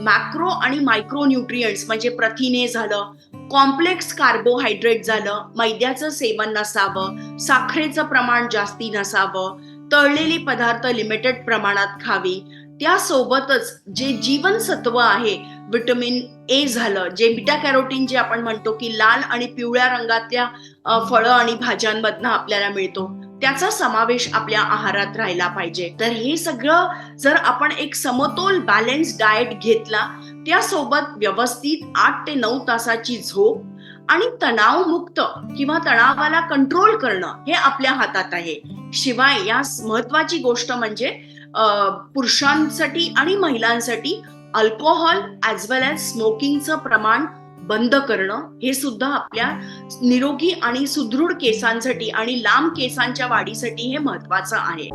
Macro आणि micro nutrients म्हणजे प्रथिने झालं, कॉम्प्लेक्स कार्बोहायड्रेट झालं, मैद्याचं सेवन नसावं, साखरेचं प्रमाण जास्ती नसावं, तळलेली पदार्थ लिमिटेड प्रमाणात खावी. त्यासोबतच जे जीवनसत्व आहे, व्हिटॅमिन ए झालं, जे बीटा कॅरोटीन जे आपण म्हणतो की लाल आणि पिवळ्या रंगातल्या फळं आणि भाज्यांमधनं आपल्याला मिळतो, त्याचा समावेश आपल्या आहारात राहिला पाहिजे. तर हे सगळं जर आपण एक समतोल बॅलन्स डाएट घेतला, त्यासोबत व्यवस्थित 8 ते 9 तासाची झोप आणि तणावमुक्त किंवा तणावाला कंट्रोल करणं हे आपल्या हातात आहे. शिवाय या महत्वाची गोष्ट म्हणजे पुरुषांसाठी आणि महिलांसाठी अल्कोहोल ॲज वेल ॲज स्मोकिंगचं प्रमाण बंद करणं हे सुद्धा आपल्या निरोगी आणि सुदृढ केसांसाठी आणि लांब केसांच्या वाढीसाठी हे महत्वाचं आहे.